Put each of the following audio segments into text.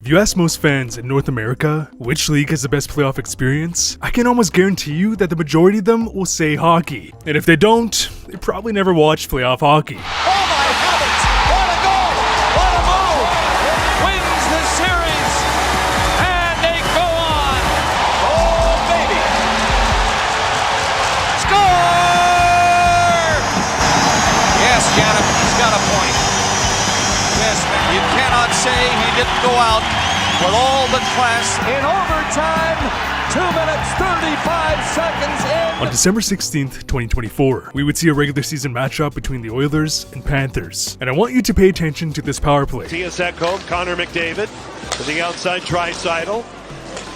If you ask most fans in North America which league has the best playoff experience, I can almost guarantee you that the majority of them will say hockey. And if they don't, they probably never watched playoff hockey. Oh my heavens! What a goal! What a move! Wins the series! And they go on! Oh baby! Score! Yes, Janet, he's got a point. Yes, you cannot say he didn't go out with all the class. In overtime, 2 minutes, 35 seconds in. On December 16th, 2024, we would see a regular season matchup between the Oilers and Panthers. And I want you to pay attention to this power play. Tiasek, Connor McDavid to the outside, Draisaitl.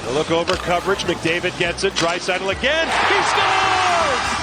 The look over coverage, McDavid gets it, Draisaitl again, he scores!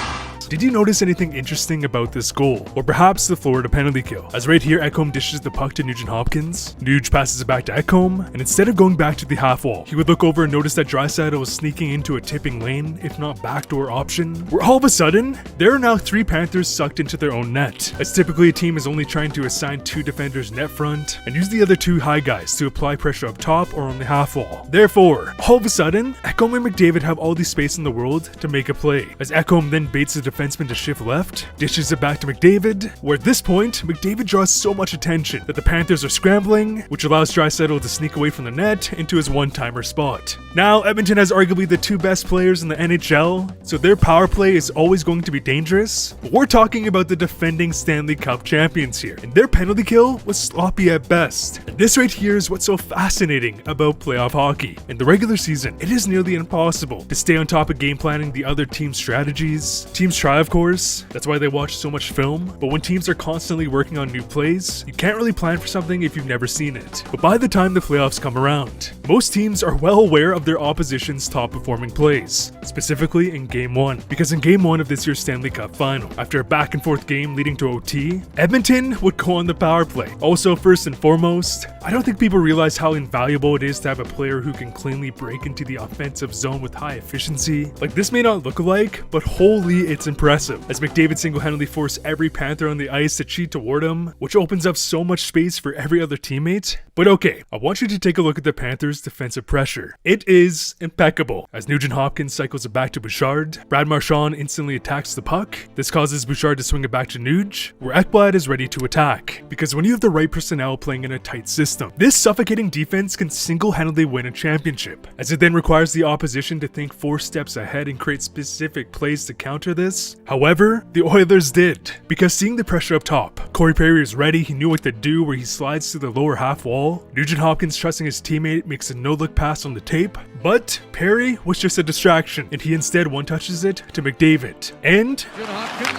Did you notice anything interesting about this goal? Or perhaps the Florida penalty kill? As right here, Ekholm dishes the puck to Nugent Hopkins. Nuge passes it back to Ekholm, and instead of going back to the half wall, he would look over and notice that Draisaitl was sneaking into a tipping lane, if not backdoor option, where all of a sudden, there are now 3 Panthers sucked into their own net, as typically a team is only trying to assign 2 defenders net front, and use the other 2 high guys to apply pressure up top or on the half wall. Therefore, all of a sudden, Ekholm and McDavid have all the space in the world to make a play, as Ekholm then baits the defenseman to shift left, dishes it back to McDavid, where at this point, McDavid draws so much attention that the Panthers are scrambling, which allows Draisaitl to sneak away from the net into his one-timer spot. Now, Edmonton has arguably the 2 best players in the NHL, so their power play is always going to be dangerous, but we're talking about the defending Stanley Cup champions here, and their penalty kill was sloppy at best. And this right here is what's so fascinating about playoff hockey. In the regular season, it is nearly impossible to stay on top of game planning the other team's strategies. Teams try, of course. That's why they watch so much film, but when teams are constantly working on new plays, you can't really plan for something if you've never seen it. But by the time the playoffs come around, most teams are well aware of their opposition's top performing plays, specifically in Game 1, because in Game 1 of this year's Stanley Cup Final, after a back and forth game leading to OT, Edmonton would go on the power play. Also, first and foremost, I don't think people realize how invaluable it is to have a player who can cleanly break into the offensive zone with high efficiency. Like, this may not look alike, but holy, it's impressive, as McDavid single-handedly forced every Panther on the ice to cheat toward him, which opens up so much space for every other teammate. But okay, I want you to take a look at the Panthers' defensive pressure. It is impeccable. As Nugent Hopkins cycles it back to Bouchard, Brad Marchand instantly attacks the puck. This causes Bouchard to swing it back to Nuge, where Ekblad is ready to attack. Because when you have the right personnel playing in a tight system, this suffocating defense can single-handedly win a championship, as it then requires the opposition to think 4 steps ahead and create specific plays to counter this. However, the Oilers did, because seeing the pressure up top, Corey Perry is ready, he knew what to do, where he slides to the lower half wall. Nugent Hopkins, trusting his teammate, makes a no-look pass on the tape, but Perry was just a distraction, and he instead one-touches it to McDavid. And Nugent Hopkins,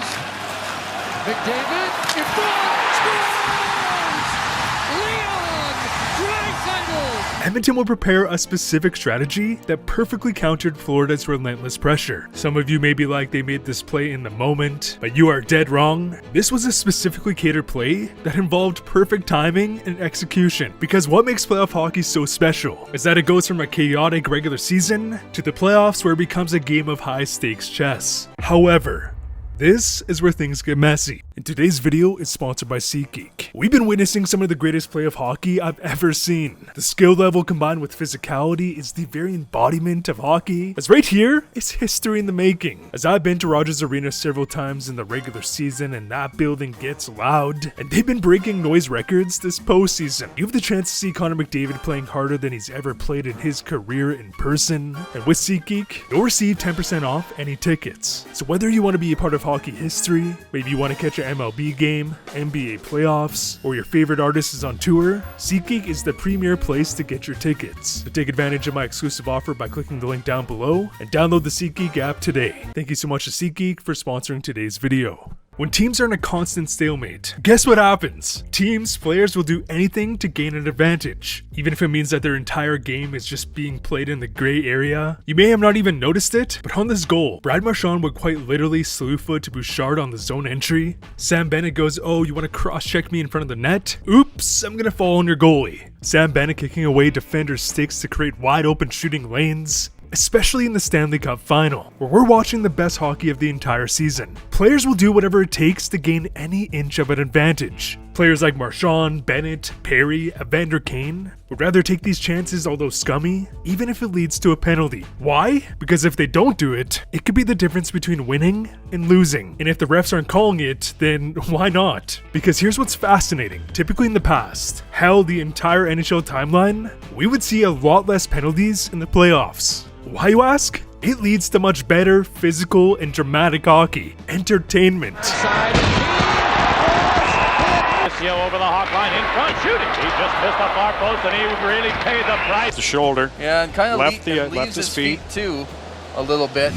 McDavid, it's gone! Edmonton will prepare a specific strategy that perfectly countered Florida's relentless pressure. Some of you may be like, they made this play in the moment, but you are dead wrong. This was a specifically catered play that involved perfect timing and execution, because what makes playoff hockey so special is that it goes from a chaotic regular season to the playoffs, where it becomes a game of high-stakes chess. However, this is where things get messy, and today's video is sponsored by SeatGeek. We've been witnessing some of the greatest play of hockey I've ever seen. The skill level combined with physicality is the very embodiment of hockey, as right here is history in the making. As I've been to Rogers Arena several times in the regular season, and that building gets loud, and they've been breaking noise records this postseason. You have the chance to see Connor McDavid playing harder than he's ever played in his career in person, and with SeatGeek, you'll receive 10% off any tickets. So whether you want to be a part of hockey history, maybe you want to catch an MLB game, NBA playoffs, or your favorite artist is on tour, SeatGeek is the premier place to get your tickets. So take advantage of my exclusive offer by clicking the link down below and download the SeatGeek app today. Thank you so much to SeatGeek for sponsoring today's video. When teams are in a constant stalemate, guess what happens? Players will do anything to gain an advantage, even if it means that their entire game is just being played in the gray area. You may have not even noticed it, but on this goal, Brad Marchand would quite literally slew foot to Bouchard on the zone entry. Sam Bennett goes, "Oh, you want to cross-check me in front of the net? Oops, I'm gonna fall on your goalie." Sam Bennett kicking away defenders' sticks to create wide open shooting lanes. Especially in the Stanley Cup Final, where we're watching the best hockey of the entire season. Players will do whatever it takes to gain any inch of an advantage. Players like Marchand, Bennett, Perry, Evander Kane would rather take these chances, although scummy, even if it leads to a penalty. Why? Because if they don't do it, it could be the difference between winning and losing. And if the refs aren't calling it, then why not? Because here's what's fascinating. Typically in the past, hell, the entire NHL timeline, we would see a lot less penalties in the playoffs. Why, you ask? It leads to much better physical and dramatic hockey. Entertainment. Over the hawk line in front, shooting. He just missed the far post, and he really paid the price. The shoulder. Yeah, and kind of left leaves his his feet too, a little bit.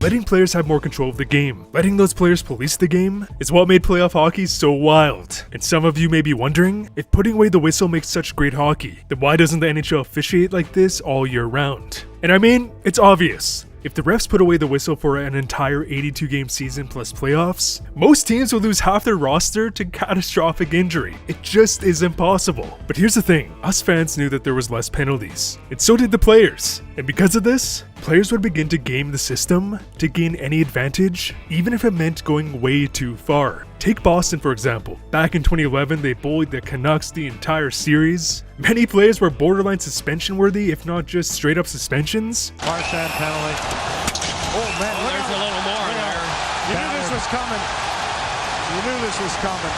Letting players have more control of the game, letting those players police the game, is what made playoff hockey so wild. And some of you may be wondering, if putting away the whistle makes such great hockey, then why doesn't the NHL officiate like this all year round? And I mean, it's obvious. If the refs put away the whistle for an entire 82-game season plus playoffs, most teams would lose half their roster to catastrophic injury. It just is impossible. But here's the thing, us fans knew that there was less penalties, and so did the players. And because of this, players would begin to game the system to gain any advantage, even if it meant going way too far. Take Boston for example. Back in 2011, they bullied the Canucks the entire series. Many players were borderline suspension worthy, if not just straight up suspensions. Marchand penalty. Oh man, There's a little more there. you knew this was coming. You knew this was coming.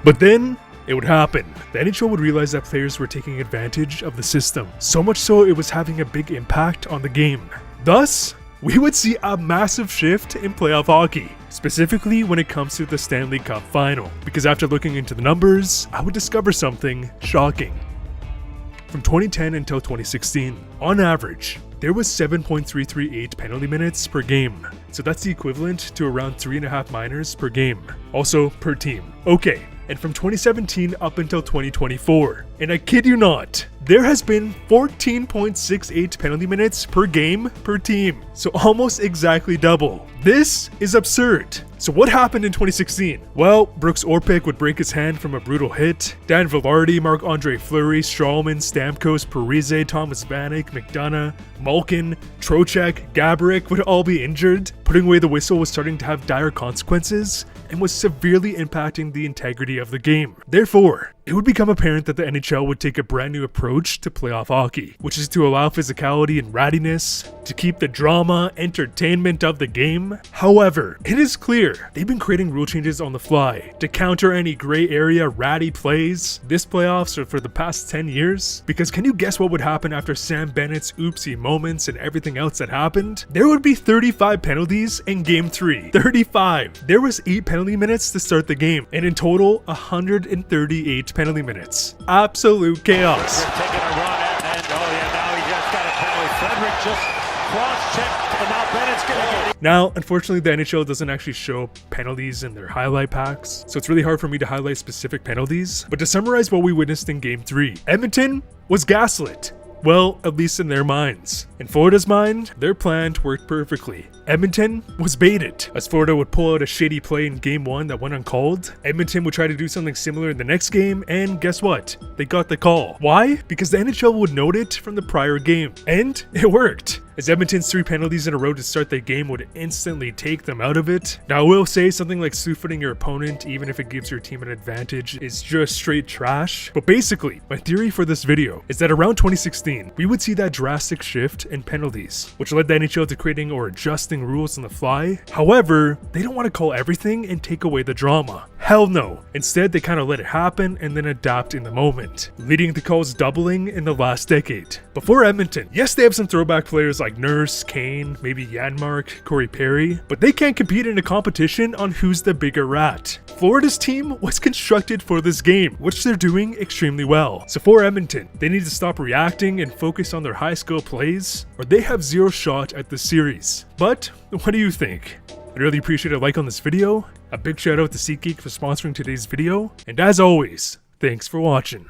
But then, it would happen. The NHL would realize that players were taking advantage of the system, so much so it was having a big impact on the game. Thus, we would see a massive shift in playoff hockey, specifically when it comes to the Stanley Cup final, because after looking into the numbers, I would discover something shocking. From 2010 until 2016, on average, there was 7.338 penalty minutes per game, so that's the equivalent to around 3.5 minors per game, also per team. Okay, and from 2017 up until 2024, and I kid you not, there has been 14.68 penalty minutes per game per team, so almost exactly double. This is absurd. So what happened in 2016? Well, Brooks Orpik would break his hand from a brutal hit. Dan Vilardi, Marc-Andre Fleury, Strawman, Stamkos, Parise, Thomas Vanek, McDonough, Malkin, Trocheck, Gaborik would all be injured. Putting away the whistle was starting to have dire consequences and was severely impacting the integrity of the game. Therefore, it would become apparent that the NHL would take a brand new approach to playoff hockey, which is to allow physicality and rattiness, to keep the drama, entertainment of the game. However, it is clear they've been creating rule changes on the fly to counter any gray area ratty plays this playoffs or for the past 10 years. Because can you guess what would happen after Sam Bennett's oopsie moments and everything else that happened? There would be 35 penalties in Game 3. 35! There was 8 penalty minutes to start the game, and in total, 138 penalty minutes. Absolute chaos. Taking a run and oh yeah, now he just got a penalty. Frederick just cross-checked, and now Bennett's gonna get it. Now, unfortunately, the NHL doesn't actually show penalties in their highlight packs, so it's really hard for me to highlight specific penalties. But to summarize what we witnessed in Game 3, Edmonton was gaslit. Well, at least in their minds. In Florida's mind, their plan worked perfectly. Edmonton was baited, as Florida would pull out a shady play in Game 1 that went uncalled. Edmonton would try to do something similar in the next game, and guess what? They got the call. Why? Because the NHL would note it from the prior game. And it worked, as Edmonton's 3 penalties in a row to start the game would instantly take them out of it. Now, I will say something like slew-footing your opponent, even if it gives your team an advantage, is just straight trash. But basically, my theory for this video is that around 2016, we would see that drastic shift in penalties, which led the NHL to creating or adjusting rules on the fly. However, they don't want to call everything and take away the drama. Hell no. Instead, they kind of let it happen and then adapt in the moment, leading to calls doubling in the last decade. Before Edmonton, yes, they have some throwback players like Nurse, Kane, maybe Janmark, Corey Perry, but they can't compete in a competition on who's the bigger rat. Florida's team was constructed for this game, which they're doing extremely well. So for Edmonton, they need to stop reacting and focus on their high-skill plays, or they have zero shot at the series. But what do you think? I'd really appreciate a like on this video, a big shout out to SeatGeek for sponsoring today's video, and as always, thanks for watching.